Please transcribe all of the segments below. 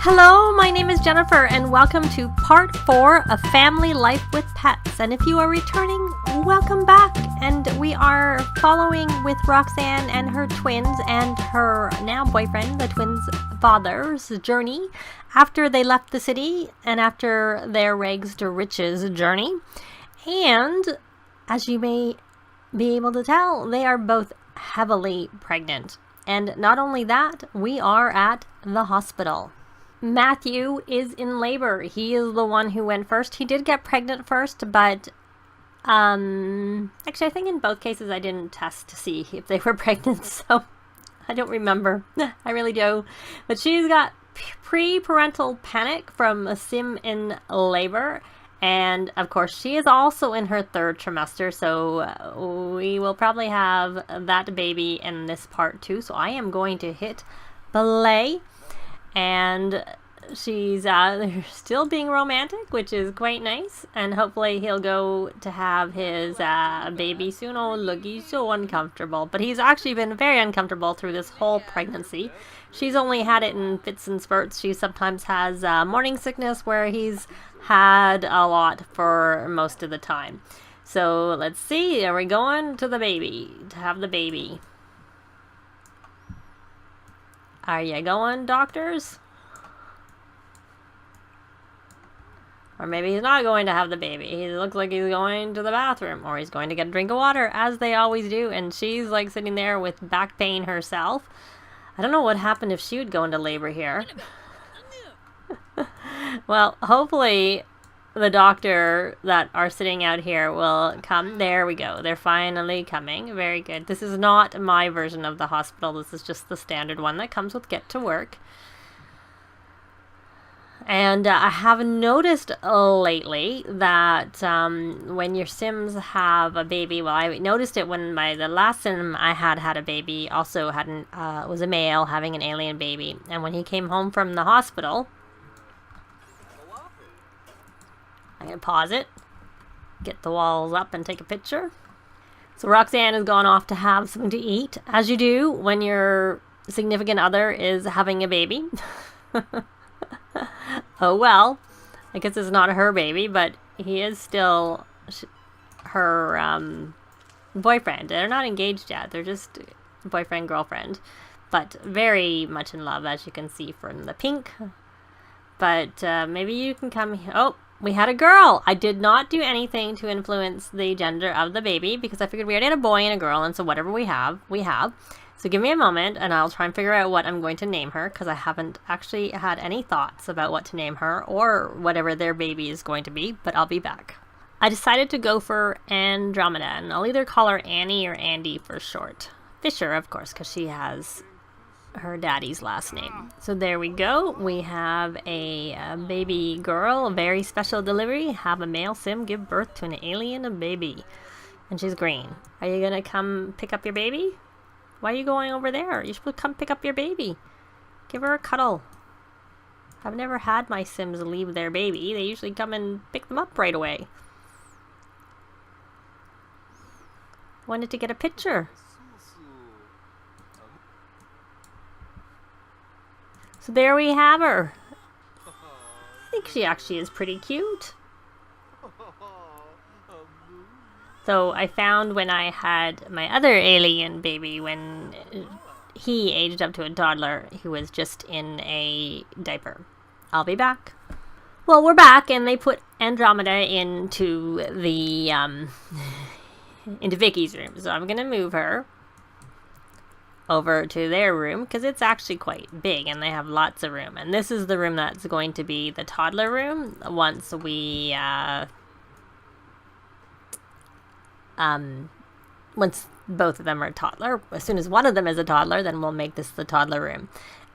Hello, my name is Jennifer, and welcome to part 4 of Family Life with Pets. And if you are returning, welcome back. And we are following with Roxanne and her twins and her now boyfriend, the twins' father's journey after they left the city and after their rags to riches journey. And as you may be able to tell, they are both heavily pregnant. And not only that, we are at the hospital. Matthew is in labor. He is the one who went first. He did get pregnant first, but actually I think in both cases I didn't test to see if they were pregnant, so I don't remember. I really do. But she's got pre-parental panic from a sim in labor, and of course she is also in her 3rd trimester, so we will probably have that baby in this part too. So I am going to hit belay. And she's still being romantic, which is quite nice. And hopefully he'll go to have his baby soon. Oh, look, he's so uncomfortable. But he's actually been very uncomfortable through this whole pregnancy. She's only had it in fits and spurts. She sometimes has morning sickness where he's had a lot for most of the time. So let's see. Are we going to the baby, to have the baby? Are you going, doctors? Or maybe he's not going to have the baby. He looks like he's going to the bathroom, or he's going to get a drink of water, as they always do. And she's like sitting there with back pain herself. I don't know what happened if she would go into labor here. Well, hopefully the doctor that are sitting out here will come. There we go. They're finally coming. Very good. This is not my version of the hospital. This is just the standard one that comes with Get to Work. And I have noticed lately that when your Sims have a baby, well, I noticed it when the last Sim I had a baby, also was a male having an alien baby. And when he came home from the hospital, I'm going to pause it, get the walls up and take a picture. So Roxanne has gone off to have something to eat, as you do when your significant other is having a baby. Oh well, I guess it's not her baby, but he is still her boyfriend. They're not engaged yet, they're just boyfriend, girlfriend, but very much in love, as you can see from the pink. But maybe you can come here. Oh, we had a girl. I did not do anything to influence the gender of the baby because I figured we already had a boy and a girl, and so whatever we have, we have. So give me a moment and I'll try and figure out what I'm going to name her, because I haven't actually had any thoughts about what to name her or whatever their baby is going to be, but I'll be back. I decided to go for Andromeda, and I'll either call her Annie or Andy for short. Fisher, of course, because she has her daddy's last name. So there we go. We have a baby girl, a very special delivery. Have a male Sim give birth to an alien baby. And she's green. Are you gonna come pick up your baby? Why are you going over there? You should come pick up your baby. Give her a cuddle. I've never had my Sims leave their baby. They usually come and pick them up right away. Wanted to get a picture. So there we have her. I think she actually is pretty cute. So I found when I had my other alien baby, when he aged up to a toddler, he was just in a diaper. I'll be back. Well, we're back, and they put Andromeda into the into Vicky's room. So I'm gonna move her over to their room because it's actually quite big and they have lots of room. And this is the room that's going to be the toddler room once we once both of them are a toddler. As soon as one of them is a toddler, then we'll make this the toddler room.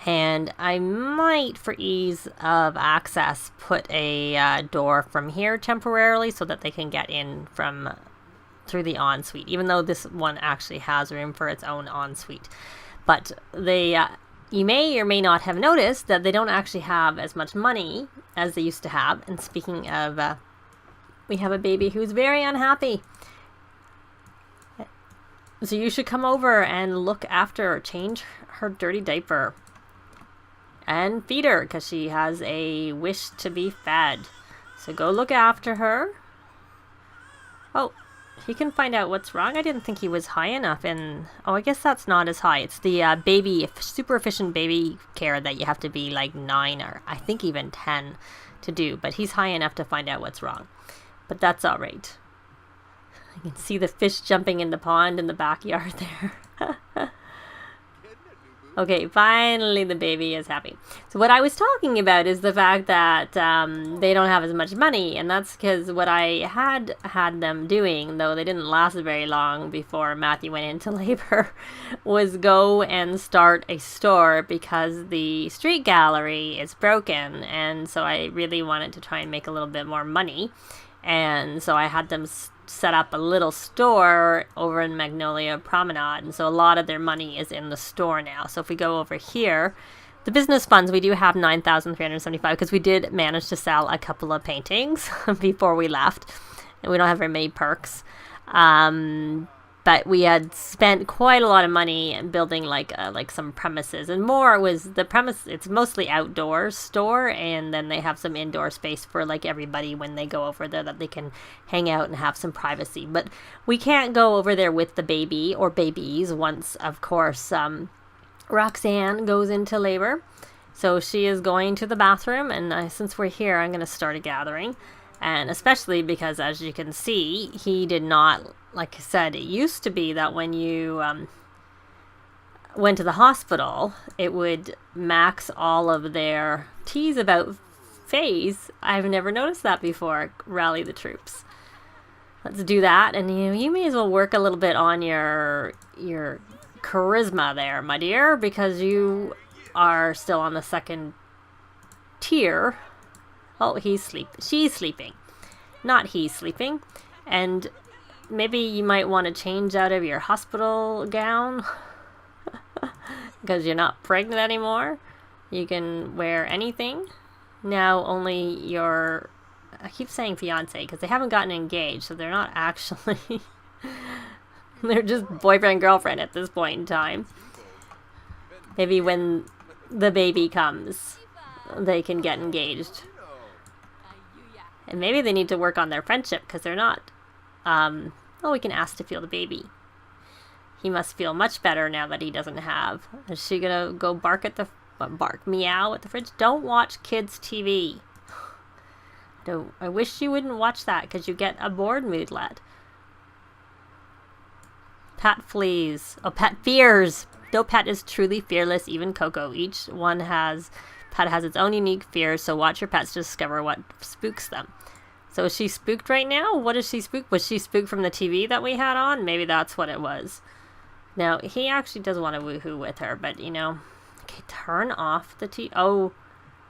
And I might, for ease of access, put a door from here temporarily so that they can get in from through the ensuite, even though this one actually has room for its own ensuite. But they you may or may not have noticed that they don't actually have as much money as they used to have. And speaking of, we have a baby who's very unhappy. So you should come over and look after her, change her dirty diaper. and feed her because she has a wish to be fed. So go look after her. Oh, he can find out what's wrong. I didn't think he was high enough in... Oh, I guess that's not as high. It's the baby, super efficient baby care that you have to be like 9 or I think even 10 to do. But he's high enough to find out what's wrong. But that's all right. You can see the fish jumping in the pond in the backyard there. Okay, finally the baby is happy. So what I was talking about is the fact that they don't have as much money, and that's because what I had them doing, though they didn't last very long before Matthew went into labor, was go and start a store because the street gallery is broken, and so I really wanted to try and make a little bit more money, and so I had them set up a little store over in Magnolia Promenade, and so a lot of their money is in the store now. So if we go over here, the business funds, we do have 9,375 because we did manage to sell a couple of paintings before we left, and we don't have very many perks. But we had spent quite a lot of money building like some premises, and more was the premise. It's mostly outdoors store, and then they have some indoor space for like everybody when they go over there that they can hang out and have some privacy. But we can't go over there with the baby or babies once, of course, Roxanne goes into labor. So she is going to the bathroom, and since we're here, I'm going to start a gathering. And especially because, as you can see, he did not, like I said, it used to be that when you went to the hospital, it would max all of their T's about phase. I've never noticed that before. Rally the troops. Let's do that. And you may as well work a little bit on your charisma there, my dear, because you are still on the second tier. Oh, he's sleeping. She's sleeping. Not he's sleeping. And maybe you might want to change out of your hospital gown because you're not pregnant anymore. You can wear anything. Now only your... I keep saying fiance because they haven't gotten engaged, so they're not actually... They're just boyfriend-girlfriend at this point in time. Maybe when the baby comes, they can get engaged. And maybe they need to work on their friendship because they're not. Oh, we can ask to feel the baby. He must feel much better now that he doesn't have. Is she gonna go meow at the fridge? Don't watch kids' TV. I wish you wouldn't watch that because you get a bored moodlet. Pet flees. Oh, pet fears. No pet is truly fearless, even Coco. Each one pet has its own unique fears, so watch your pets discover what spooks them. So is she spooked right now? What is she spooked? Was she spooked from the TV that we had on? Maybe that's what it was. Now, he actually does want to woohoo with her, but, okay, turn off the TV.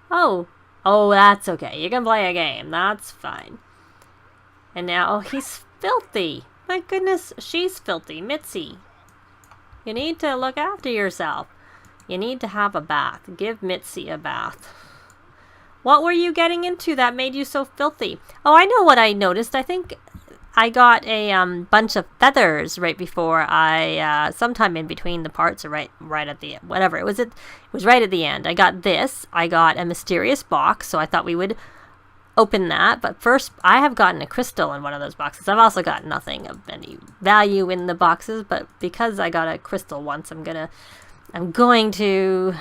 Oh, that's okay. You can play a game. That's fine. And now, he's filthy. My goodness, she's filthy. Mitzi, you need to look after yourself. You need to have a bath. Give Mitzi a bath. What were you getting into that made you so filthy? Oh, I know what I noticed. I think I got a bunch of feathers right before sometime in between the parts or right at the end. Whatever. It was right at the end. I got this. I got a mysterious box, so I thought we would open that. But first, I have gotten a crystal in one of those boxes. I've also got nothing of any value in the boxes, but because I got a crystal once, I'm going to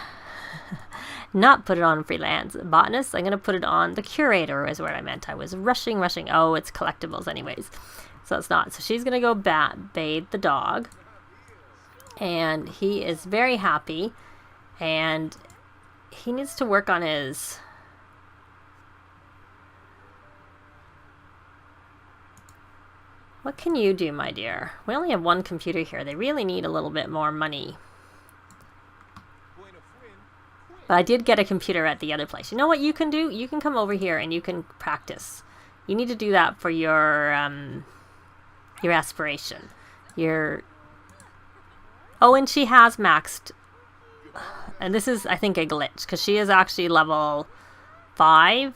not put it on freelance botanist. I'm going to put it on the curator is what I meant. I was rushing. Oh, it's collectibles anyways. So it's not. So she's going to go bathe the dog. And he is very happy. And he needs to work on his... What can you do, my dear? We only have one computer here. They really need a little bit more money. But I did get a computer at the other place. You know what you can do? You can come over here and you can practice. You need to do that for your aspiration. Oh, and she has maxed. And this is, I think, a glitch. Because she is actually level 5.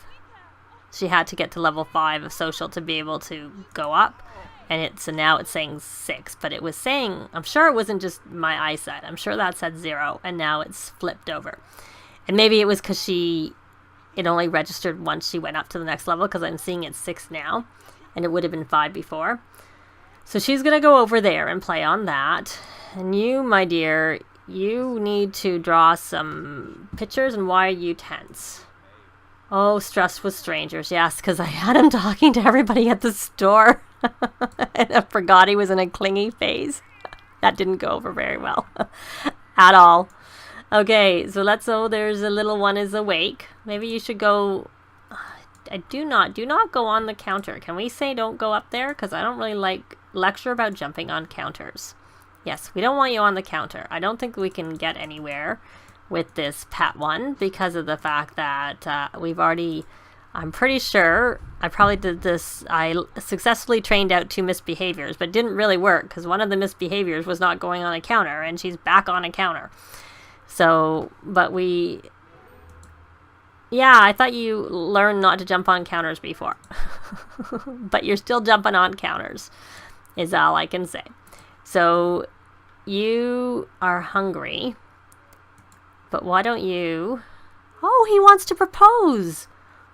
She had to get to level 5 of social to be able to go up. And now it's saying 6. But it was saying, I'm sure it wasn't just my eyesight. I'm sure that said 0. And now it's flipped over. And maybe it was because it only registered once she went up to the next level, because I'm seeing it's 6 now, and it would have been 5 before. So she's going to go over there and play on that. And you, my dear, you need to draw some pictures. And why are you tense? Oh, stressed with strangers. Yes, because I had him talking to everybody at the store. And I forgot he was in a clingy phase. That didn't go over very well at all. Okay, so there's a little one is awake. Maybe you should go. Do not go on the counter. Can we say don't go up there? Because I don't really like lecture about jumping on counters. Yes, we don't want you on the counter. I don't think we can get anywhere with this pet one because of the fact that I'm pretty sure I probably did this. I successfully trained out 2 misbehaviors, but it didn't really work because one of the misbehaviors was not going on a counter, and she's back on a counter. So, yeah, I thought you learned not to jump on counters before. But you're still jumping on counters, is all I can say. So, you are hungry. But why don't you... Oh, he wants to propose!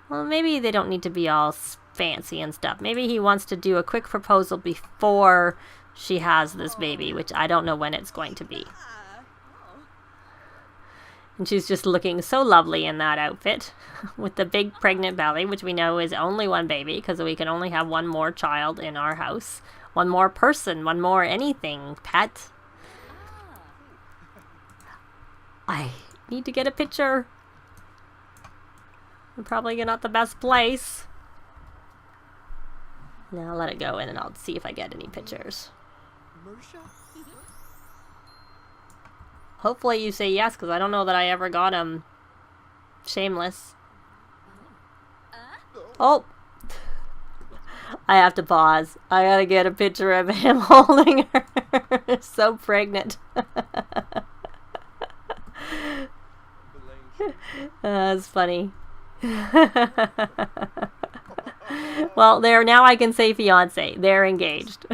Well, maybe they don't need to be all fancy and stuff. Maybe he wants to do a quick proposal before she has this baby, which I don't know when it's going to be. And she's just looking so lovely in that outfit with the big pregnant belly, which we know is only one baby because we can only have one more child in our house. One more person, one more anything, pet. I need to get a picture. I'm probably not the best place. Now I'll let it go in and I'll see if I get any pictures. Hopefully you say yes, because I don't know that I ever got him. Shameless. Oh! I have to pause. I gotta get a picture of him holding her. So pregnant. That's funny. Well, now I can say fiance. They're engaged.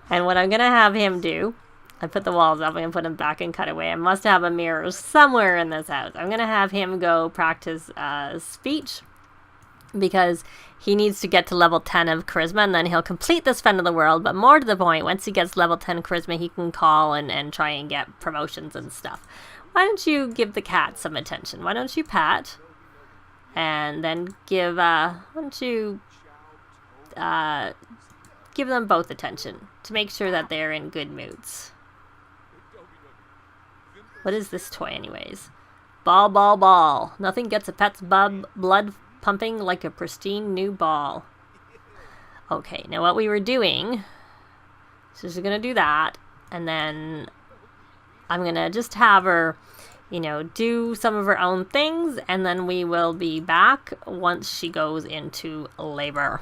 And what I'm gonna have him do, I put the walls up, I'm going to put him back in cutaway. I must have a mirror somewhere in this house. I'm going to have him go practice speech because he needs to get to level 10 of charisma, and then he'll complete this friend of the world. But more to the point, once he gets level 10 charisma, he can call and try and get promotions and stuff. Why don't you give the cat some attention? Why don't you pat? And then why don't you give them both attention to make sure that they're in good moods. What is this toy anyways? Ball, ball, ball. Nothing gets a pet's blood pumping like a pristine new ball. Okay, now what we were doing, so she's going to do that, and then I'm going to just have her, do some of her own things, and then we will be back once she goes into labor.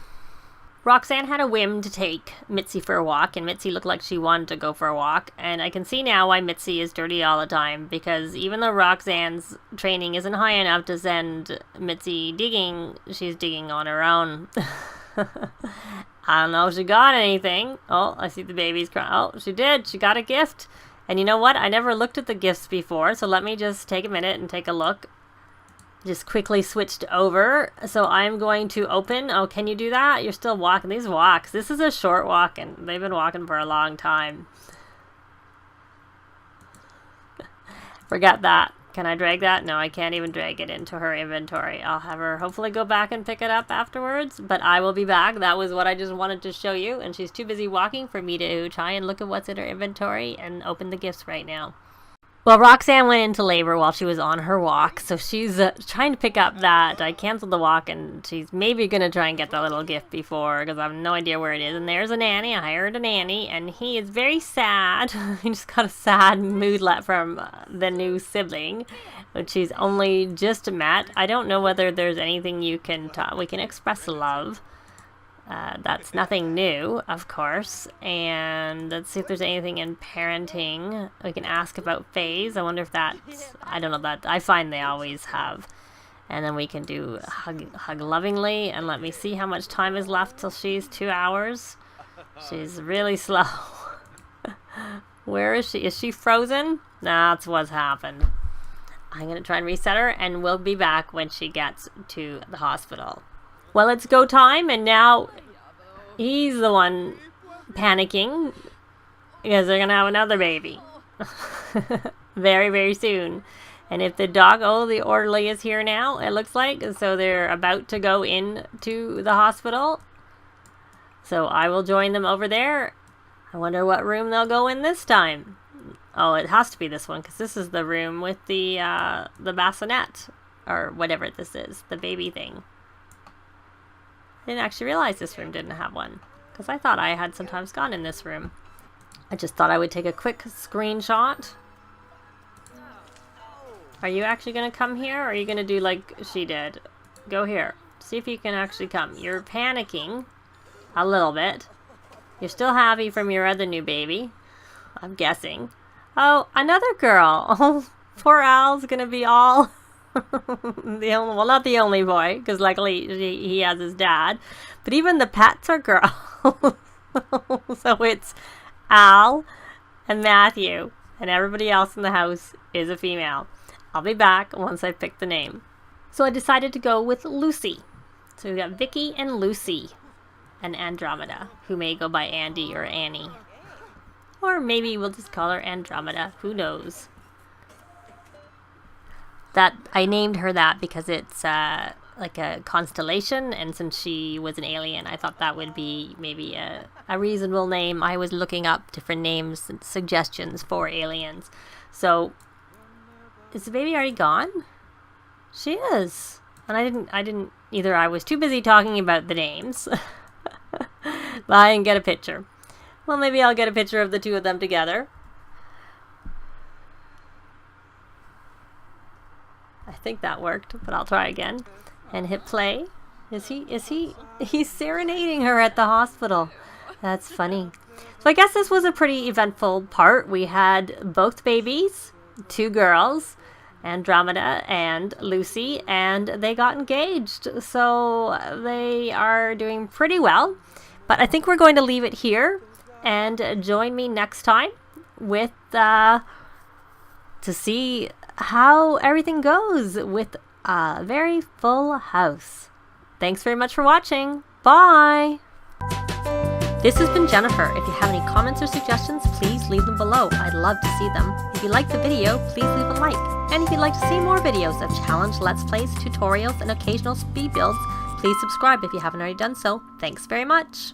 Roxanne had a whim to take Mitzi for a walk, and Mitzi looked like she wanted to go for a walk. And I can see now why Mitzi is dirty all the time, because even though Roxanne's training isn't high enough to send Mitzi digging, she's digging on her own. I don't know if she got anything. Oh, I see the baby's crying. Oh, she did. She got a gift. And you know what? I never looked at the gifts before, so let me just take a minute and take a look. Just quickly switched over. So I'm going to open. Oh, can you do that? You're still walking. These walks. This is a short walk, and they've been walking for a long time. Forget that. Can I drag that? No, I can't even drag it into her inventory. I'll have her hopefully go back and pick it up afterwards, but I will be back. That was what I just wanted to show you, and she's too busy walking for me to try and look at what's in her inventory and open the gifts right now. Well, Roxanne went into labor while she was on her walk, so she's trying to pick up that. I canceled the walk, and she's maybe going to try and get the little gift before, because I have no idea where it is. And there's a nanny. I hired a nanny, and he is very sad. He just got a sad moodlet from the new sibling, which he's only just met. I don't know whether there's anything we can express love. That's nothing new, of course. And let's see if there's anything in parenting. We can ask about phase. I wonder if I don't know that. I find they always have. And then we can do hug lovingly. And let me see how much time is left till she's 2 hours. She's really slow. Where is she? Is she frozen? Nah, that's what's happened. I'm going to try and reset her, and we'll be back when she gets to the hospital. Well, it's go time, and now he's the one panicking because they're going to have another baby very, very soon. And if the dog, the orderly is here now, it looks like. So they're about to go into the hospital. So I will join them over there. I wonder what room they'll go in this time. Oh, it has to be this one, because this is the room with the bassinet, or whatever this is, the baby thing. I didn't actually realize this room didn't have one, because I thought I had sometimes gone in this room. I just thought I would take a quick screenshot. Are you actually going to come here, or are you going to do like she did? Go here. See if you can actually come. You're panicking a little bit. You're still happy from your other new baby, I'm guessing. Oh, another girl. Oh, poor Al's going to be all... well, not the only boy, because luckily he has his dad. But even the pets are girls. So it's Al and Matthew, and everybody else in the house is a female. I'll be back once I pick the name. So I decided to go with Lucy. So we got Vicki and Lucy and Andromeda, who may go by Andy or Annie. Or maybe we'll just call her Andromeda. Who knows? That I named her that because it's like a constellation, and since she was an alien, I thought that would be maybe a reasonable name. I was looking up different names and suggestions for aliens. So, is the baby already gone? She is. And I didn't either. I was too busy talking about the names. But I didn't get a picture. Well, maybe I'll get a picture of the two of them together. I think that worked, but I'll try again. And hit play. He's serenading her at the hospital. That's funny. So I guess this was a pretty eventful part. We had both babies, 2 girls, Andromeda and Lucy, and they got engaged. So they are doing pretty well. But I think we're going to leave it here, and join me next time with to see how everything goes with a very full house. Thanks very much for watching. Bye! This has been Jennifer. If you have any comments or suggestions, please leave them below. I'd love to see them. If you like the video, please leave a like. And if you'd like to see more videos of challenge, let's plays, tutorials, and occasional speed builds, please subscribe if you haven't already done so. Thanks very much!